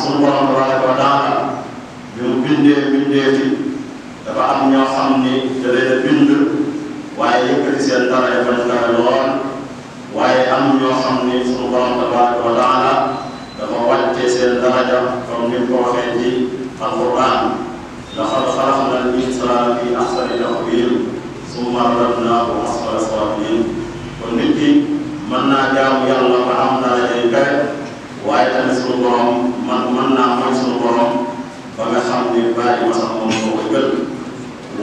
sunu borom tabaraka wa taala bi mu bindee fi dafa am ñoo xam ni da leen a bind waaye yëkkati seen dara bañ kawe lool waaye am ñoo xam ni sunu borom tabaraka wa taala dafa wàcce seen daraja comme ni ko waxee ci alquran laqad xalaqna al insana fi ahsani taqwim summa radadnahu asfala safilin kon nit ki mën naa jaamu yàlla ba am daraja yu kawe waaye tamit sunu borom mën naa mooy sunu borom ba nga xam ni bàyyi ma sax moom moo koy gën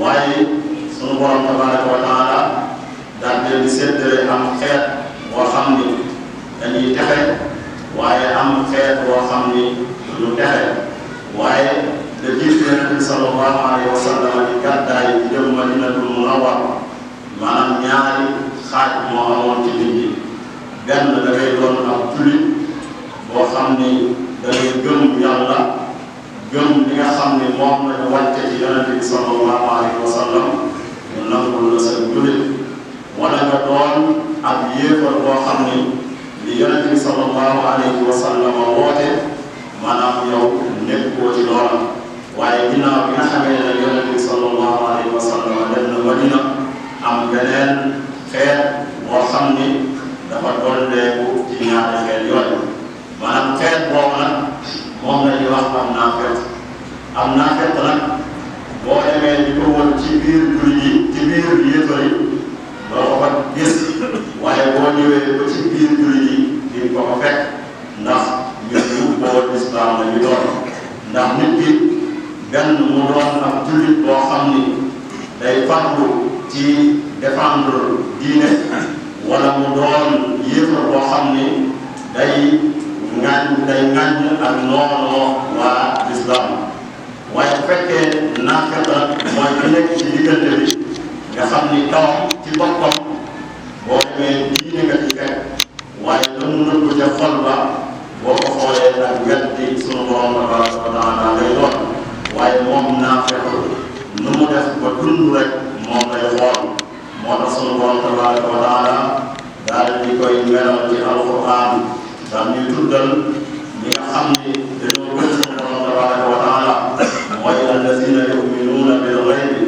waaye sunu borom tabaraka wa taala daal leen di séddale am xeet boo xam ni dañuy texe waaye am xeet boo xam ni du texe waaye le jiitu Yonent bi sallallahu alayhi wa sallam di gàddaay di jëm Madinatul Munawwara maanaam ñaari xaaj moo amoon ci nit ñi benn da ngay doon ab jullit boo xam ni da ngay gëm yàlla gëm li nga xam ni moom la ñu wàcce ci Yonent bi sallallahu alayhi wa sallam ñu nangul la sa jullit wala nga doon ab yéefar boo xam ni li Yonent bi sallallahu alayhi wa sallam woote maanaam yow nekkoo ci loola waaye ginnaaw bi nga xamee ne Yonent bi sallallahu alayhi wa sallam dem na Madina am beneen xeet boo xam ni dafa dolleeku ci ñaari xeet yooyu maanaam xeet boobu nag moom la ñuy wax am naafeq nag boo demee di ko wër ci biir jullit yi ci biir yéefar yi doo ko fa gis waaye boo ñëwee ba ci biir jullit yi di ko fa fekk ndax ñun ñu boo lislaam la ñu doon ndax nit ki benn mu doon ab jullit boo xam ni day farlu ci défendre diine wala mu doon yéefar boo xam ni day ŋàññ ak noonoo waa lislaam waaye bu fekkee naafeq la mooy ki nekk ci diggante bi nga xam ni kawam ci boppam boo demee diine nga ci fekk waaye la mu nëbb ca xol ba boo ko xoolee nag weddi sunu borom tabaraka wa taala lay doon waaye moom naafeq nu mu def ba dund rek moom lay xool moo tax sunu borom tabaraka wa taala daal di koy melal ci alquran daal ñuy tuddal ñi nga xam ni dañoo gën sunu borom tabaraka wa taala mooy allazina yuminuuna bil ghaybi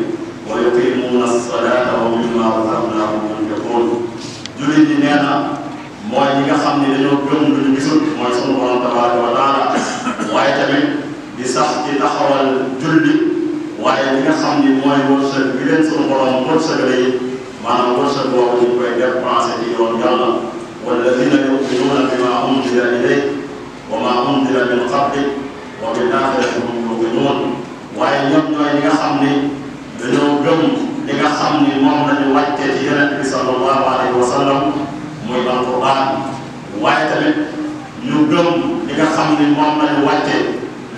wa yuqimuuna as-salata wa mimma razaqnahum yunfiqun jullit yi nee na mooy ñi nga xam ni dañoo gëm lu ñu gisul mooy sunu borom tabaraka wa taala waaye tamit di sax ci taxawal julli waaye li nga xam ni mooy wërsëg bi leen sunu borom wërsëgale yi maanaam wërsëg boobu ñu koy dépensé ci yoon yàlla walladina yuminuuna bima unzila ilayk wa ma unzila min qablik wa bil aaxirati hum yuuqinuun waaye ñoom ñooy ñi nga xam ni dañoo gëm li nga xam ni moom lañu wàccee ci Yonent bi sallallahu alayhi wa sallam muy alquran waaye tamit ñu gëm li nga xam ni moom lañu wàccee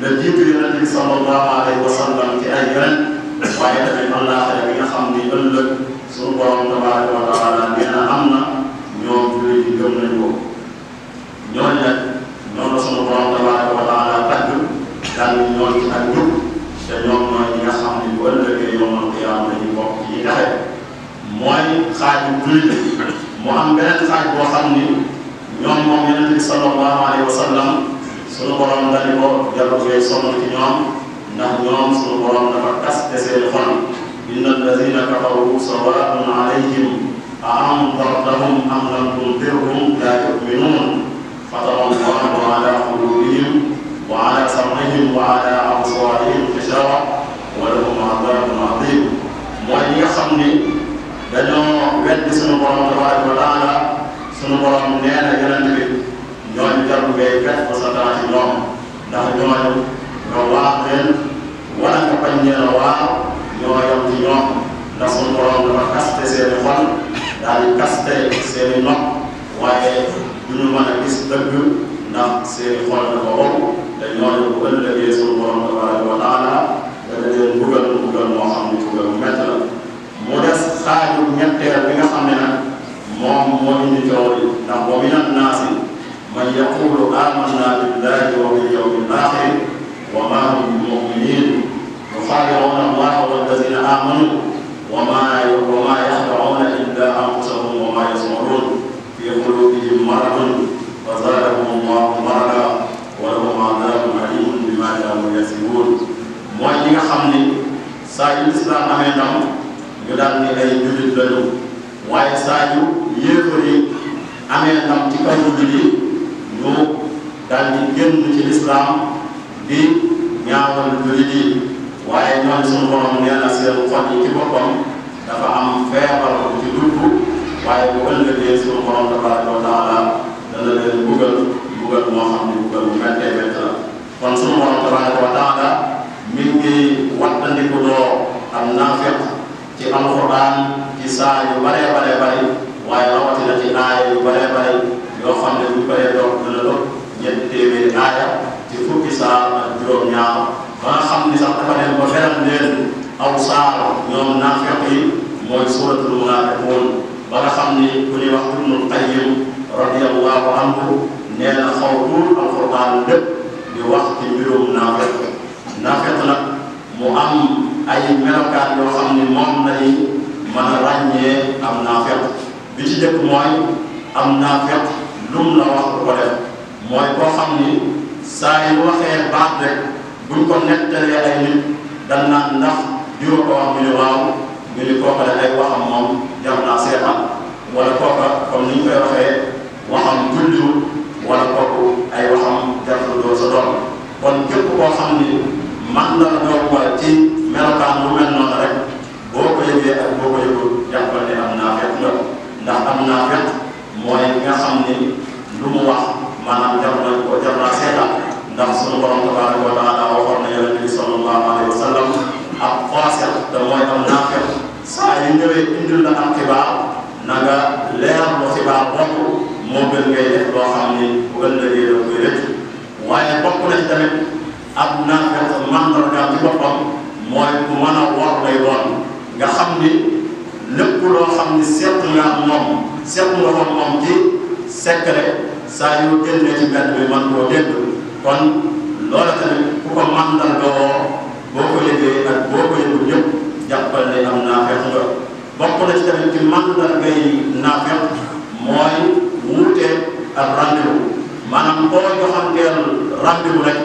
la jiitu Yonent bi sallallahu alayhi wa sallam ci ay yeneen waaye tamit àllaaxira bi nga xam ni ëllëg suñu borom tabaraka wa taala nee na am na ñoom jullit yi gëm nañ ko ñooñu nag ñoom la suñu borom tabaraka wa taala tagg daal ñoon ci ak njub te ñoom ñooy ñi nga xam ni bu ëllëgee yawmal qiyaama dañuy bokk ci taxe mooy xaaju jullit mu am beneen xaaj boo xam ni ñoom moom Yonent bi sallallahu alayhi wa sallam suñu borom dañu ko jarul ngay sonn ci ñoom ndax ñoom suñu borom dafa kaste seen xol inna alladina kafaru sawaa'un alayhim a anzartahum am lam tunzirhum la yu'minun fatara Allahu ala qulubihim wa ala sam'ihim wa ala absarihim ghishawa wa lahum adhabun adhim mooy ñi nga xam ni dañoo weddi suñu borom tabaraka wa taala suñu borom nee na Yonent bi ñooñu jarul ngay gat ba sa taa ci ñoom ndax ñooñu nga waax leen wala nga bañ leen a waax ñoo yem ci ñoom ndax suñu borom dafa kaste seeni xol daal di kaste seeni nopp waaye du ñu mën a gis dëgg ndax seeni xol dafa wow te ñooñu bu ëllëgee suñu borom tabaraka wa taala dana leen buggal moo xam ni buggal mu métti la mu des xaaju ñetteel bi nga xam ne nag moom moo indi coow li ndax wa mina naasi man yaqulu amanna billahi wa bil yawmil aaxir wa ma hum bi mu'minin yuxaadi'uuna allaha wallazina aamanu wa ma yaxda'uuna illa anfusahum wa ma yash'uruun fi quluubihim maradun fa zaadahum allahu maradan wa lahum adabun alimun bima kaanu yasibuun mooy ñi nga xam ni saa yu lislaam amee ndam ñu daal ni ay jullit lañu waaye saa yu yéefar yi amee ndam ci kaw jullit yi ñu daal di génn ci lislaam di ñaawal jullit yi waaye ñooñu suñu borom nee na seen xol yi ci boppam dafa am feebar bu ci dugg waaye bu ëllëgee suñu borom tabaraka wa taala dana leen buggal buggal moo xam ne buggal bu méttee métt la kon suñu borom tabaraka wa taala mi ngi wattandiku loo am naafiq ci alxuraan ci saa yu baree baree bari waaye rawatina ci aaya yu baree bari yoo xam ne bu baree doog dana doog ñetti téeméeri aaya ci fukki saa ak juróom-ñaar ba nga xam ni sax dafa dem ba feral leen aw saar ñoom naafiq yi mooy suuratul munaafiquun ba nga xam ni ku ñuy wax Ibnul Qayyim radiyallahu anhu nee na xaw tuur alxuraan lépp di wax ci mbirum naafiq nag mu am ay melokaan yoo xam ni moom lañuy mën a ràññee am naafiq bi ci jëkk mooy am naafiq lum la wax du ko def mooy koo xam ni saa yu waxee baat rek buñ ko nettalee ay nit dañ naan ndax diwa ko wax mu ne waaw ñu ni kooka de ay waxam moom jar naa seetaan wala kooka comme ni ñu koy waxee waxam julliwul wala kooku ay waxam jarul doo sa doom kon képp koo xam ni man la doon wala ci melokaan bu mel noonu rek boo ko yëgee ak boo ko yëgul jàppal ne am naafiq la ndax am naafiq mooy nga xam ni lu mu wax maanaam jar naa seetaan ndax sunu borom tabaraka wa taala waxoon na yonent bi sallallahu alayhi wa sallam ab faasiq te mooy am naafiq saa yu ñëwee indil la am xibaar na nga leer lu xibaar bokk moo gën ngay def loo xam ni bu ëllëgee da koy rëcc waaye bokk na ci tamit ab naafiq mandargaam ci boppam mooy ku mën a war lay doon nga xam ni lépp loo xam ni seet nga ko moom ci secret saa yu génnee ci mbedd bi man koo dégg kon loola tamit ku ko mandargoo boo ko yëgee ak boo ko yëgul yëpp jàppal ne am naafiq nga bokk na ci tamit ci mandargay naafiq mooy wuute ak rendez-vous maanaam boo joxanteel rendez-vous rek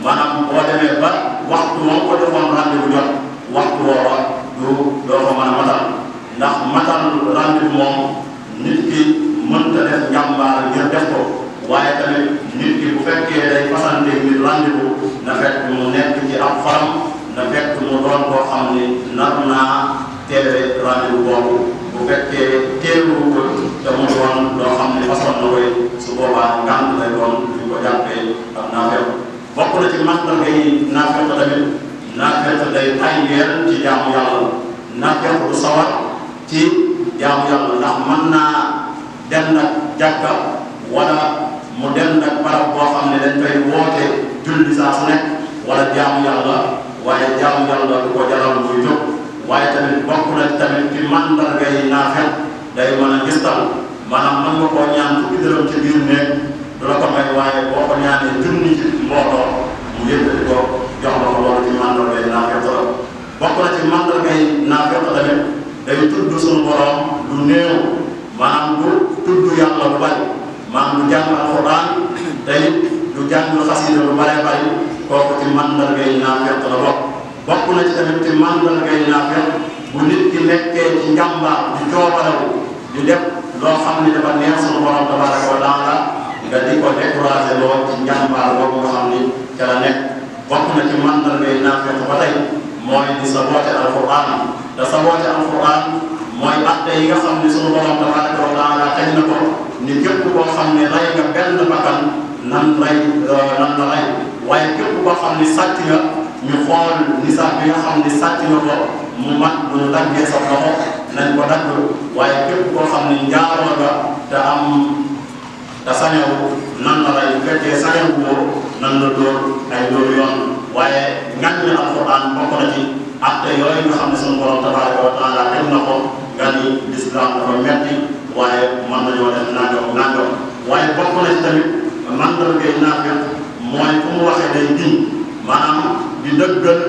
maanaam boo demee ba waxtu moom ko defoon rendez-vous jot waxtu woowa doo ko mën a matal ndax matal rendez-vous moom nit ki mënta def njàmbaar ngir def ko waaye tamit nit ki bu fekkee day fasante ngir rendez-vous na fekk mu nekk ci ab faram na fekk mu doon koo xam ni nar naa teele rendez-vous boobu bu fekkee teewu ko te mu doon loo xam ne façon na koy su boobaa ngànt lay doon ñu ko jàppee ak naafeq bokk na ci mandarga yi naafeq tamit naafeq day tàyyeel ci jaamu yàlla naafeq du sawar ci jaamu yàlla ndax mën naa dem nag jàkka wala mu dem nag barab boo xam ne dañ koy woote julli saa su nekk wala jaamu yàlla waaye jaamu yàlla du ko jaral muy jóg waaye tamit bokk na tamit ci mandarga yi naafeq day mën a gistal maanaam mën nga koo ñaan fukki dërëm ci biir néeg du la ko may waaye boo ko ñaanee junni ci mbooloo mu yëkkati ko jox la ko loolu ci mandarga yi naafeq la bokk na ci mandarga yi naafeq tamit day tudd suñu borom lu néew maanaam du tudd yàlla lu bari maanaam du jàng alxuraan tey du jàng xasida lu bare bari kooku ci mandarga yi naafeq la bokk na ci tamit ci mandarga yi naafeq bu nit ki nekkee ci njàmbaar di coobarawu di def loo xam ne dafa neex sunu borom tabaraka wa taala nga di ko découragé loo ci njàmbaar boobu nga xam ni ca la nekk bokk na ci mandarga yi naafeq ba tey mooy di saboote alxuraan te saboote alxuraan mooy atte yi nga xam ne sunu borom tabaraka wa taala xëy na ko ni képp koo xam ne rey nga benn bakkan nan la rey waaye képp koo xam ne sàcc nga ñu xool nisaab bi nga xam ne sàcc nga ko mu mat lu ñu daggee sa loxo nañ ko dagg waaye képp koo xam ne njaaroo nga te am te sañewu nan la rey bu fekkee sañewu woo nan la dóor ay dóor yoon waaye ngan ñu alxuraan bokk na ci atte yooyu nga xam ne sunu borom tabaraka wa taala teg na ko nga ni lislaam dafa metti waaye mën nañoo def nangam waaye bokk na ci tamit mandargay naafeq mooy fu mu waxee day diñ maanaam di dëggal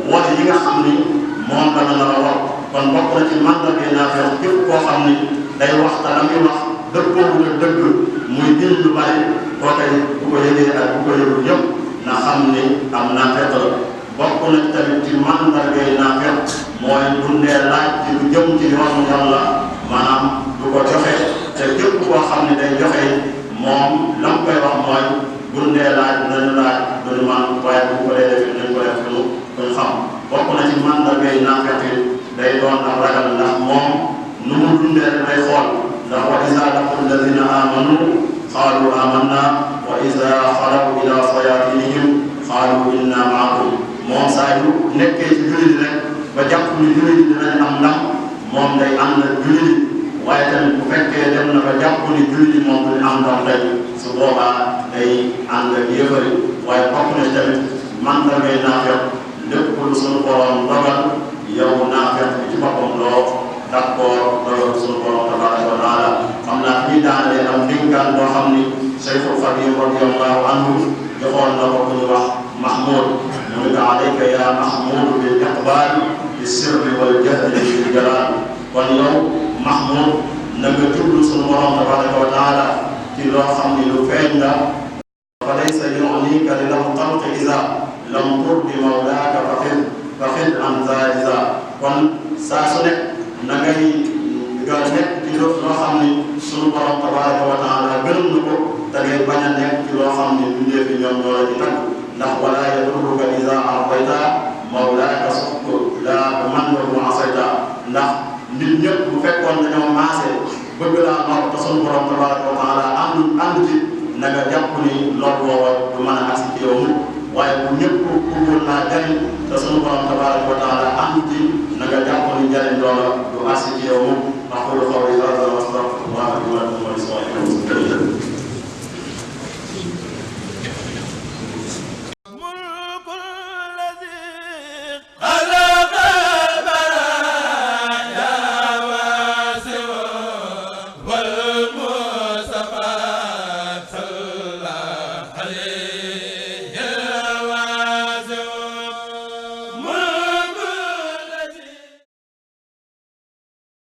wor yi nga xam ni moom la nga nar a war kon bokk na ci mandargay naafeq képp koo xam ni day wax te la muy wax dëppoowul ak dëgg muy bind lu bari kooku bu ko yëgee ak bu ko yëgul yëpp na xam ni am naafeq la. bokk na tamit ci mandargay naafeq mooy dundee laaj ci lu jëm ci yoonu Yàlla maanaam du ko joxe te képp koo xam ne day joxe moom la mu koy wax mooy dundee laaj nañu laaj duñu man waaye bu ko dee def nañ ko def duñu xam. bokk na ci mandargay naafeq day doon ak ragal ndax moom nu mu dundee rek day xool ndax wa iza laqu alladina amanu qaalu amanna wa iza xalaw ila sayatinihim qaalu inna maakum. moom saa yu nekkee ci jullit rek ba jàpp ni jullit dinañ am ndam moom day ànd ak jullit waaye tamit bu fekkee dem na ba jàpp ni jullit moom duñ am ndam tey su boobaa day ànd ak yëfari. waaye bokk na tamit mandargay naafeq lépp lu suñu borom dogal yow naafeq bi ci boppam doo d'accord dogal suñu borom tabaraka wa taala. xam naa fii daanalee am ndénkaan boo xam ni Cheikhul Khadim radiyallahu anhu joxoon na ko ku ñu wax Mahmoud mu ne ko alayka ya Mahmoud bil iqbal bi sirri wal jahri bil jalal. kon yow Mahmoud na nga jublu suñu borom tabaraka wa taala ci loo xam ni lu feeñ la. fa laysa yu'nika li lahu xalqi iza lam turdi mawlaaka fa xid an zaiza. kon saa su nekk na ngay nekk ci loo xam ni suñu borom tabaraka wa taala gërëm na ko te ngay bañ a nekk ci loo xam ni bindee fi ñoom ñoo la ci tagg ndax wala yadurruka iza ardayta mawlaaka suxtu la man wa asayta. ndax nit ñëpp bu fekkoon dañoo maase bëgg laa lor te suñu borom tabaraka wa taala ànd ci na nga jàpp ni lor booba du mën a agsi ci yow waaye bu ñëpp bëggoon naa jariñ te suñu borom tabaraka wa taala